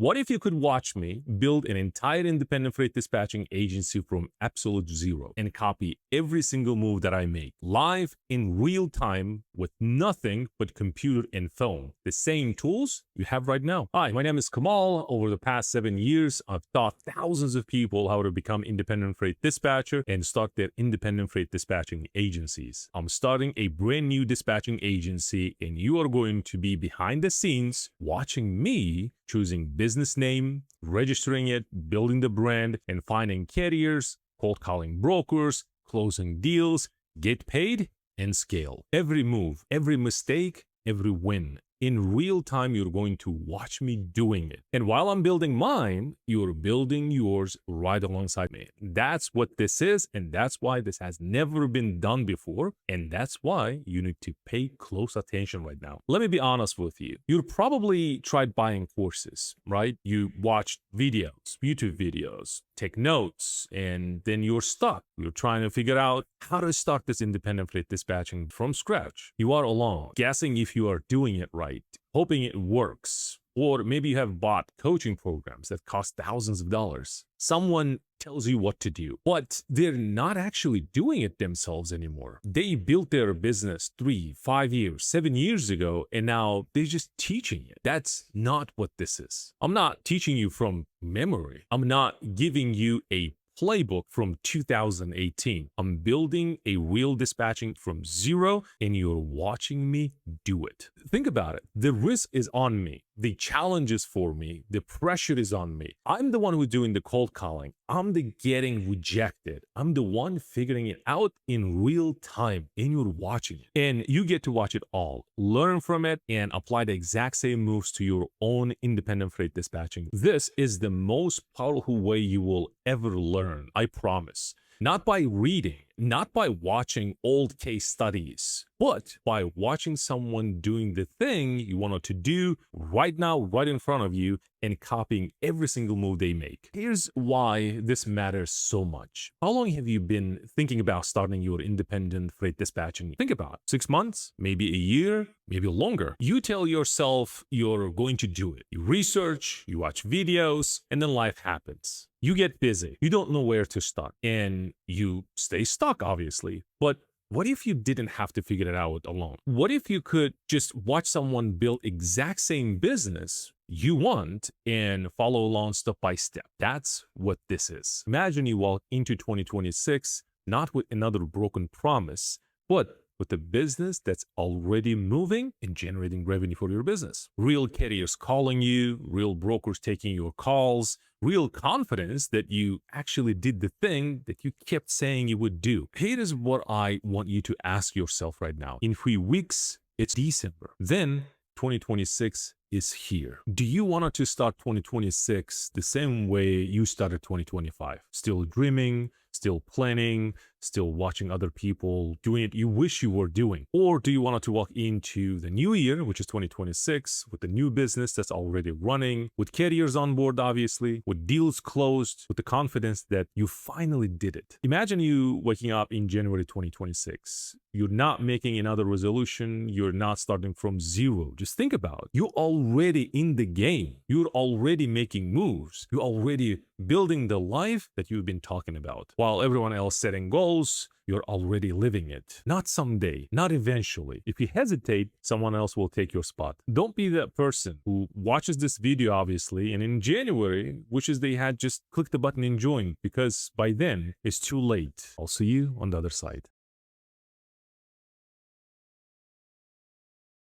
What if you could watch me build an entire independent freight dispatching agency from absolute zero and copy every single move that I make live in real time with nothing but computer and phone? The same tools you have right now. Hi, my name is Kamal. Over the past 7 years, I've taught thousands of people how to become independent freight dispatcher and start their independent freight dispatching agencies. I'm starting a brand new dispatching agency, and you are going to be behind the scenes watching me choosing business name, registering it, building the brand, and finding carriers, cold calling brokers, closing deals, get paid, and scale. Every move, every mistake, every win. In real time, you're going to watch me doing it. And while I'm building mine, you're building yours right alongside me. That's what this is, and that's why this has never been done before, and that's why you need to pay close attention right now. Let me be honest with you. You probably tried buying courses, right? You watched videos, YouTube videos, take notes, and then you're stuck. You're trying to figure out how to start this independent freight dispatching from scratch. You are alone, guessing if you are doing it right, hoping it works. Or maybe you have bought coaching programs that cost thousands of dollars. Someone tells you what to do, but they're not actually doing it themselves anymore. They built their business 3, 5 years, 7 years ago, and now they're just teaching it. That's not what this is. I'm not teaching you from memory. I'm not giving you a playbook from 2018. I'm building a real dispatching from zero, and you're watching me do it. Think about it. The risk is on me. The challenge is for me. The pressure is on me. I'm the one who's doing the cold calling. I'm the getting rejected. I'm the one figuring it out in real time, and you're watching it. And you get to watch it all, learn from it, and apply the exact same moves to your own independent freight dispatching. This is the most powerful way you will ever learn, I promise. Not by reading, not by watching old case studies, but by watching someone doing the thing you wanted to do right now, right in front of you, and copying every single move they make. Here's why this matters so much. How long have you been thinking about starting your independent freight dispatching? Think about it. 6 months, maybe a year, maybe longer. You tell yourself you're going to do it. You research, you watch videos, and then life happens. You get busy. You don't know where to start, and you stay stuck, obviously. But what if you didn't have to figure it out alone? What if you could just watch someone build exact same business you want and follow along step by step? That's what this is. Imagine you walk into 2026 not with another broken promise, but with a business that's already moving and generating revenue for your business. Real carriers calling you, real brokers taking your calls, real confidence that you actually did the thing that you kept saying you would do. Here is what I want you to ask yourself right now. In 3 weeks, it's December. Then 2026 is here. Do you want to start 2026 the same way you started 2025? Still dreaming, still planning, still watching other people doing it you wish you were doing? Or do you want to walk into the new year, which is 2026, with a new business that's already running, with carriers on board, obviously, with deals closed, with the confidence that you finally did it? Imagine you waking up in January 2026. You're not making another resolution. You're not starting from zero. Just think about it. You're already in the game. You're already making moves. You're already building the life that you've been talking about. While everyone else setting goals, you're already living it. Not someday, not eventually. If you hesitate, someone else will take your spot. Don't be that person who watches this video, obviously, and in January wishes they had just clicked the button and joined, because by then it's too late. I'll see you on the other side.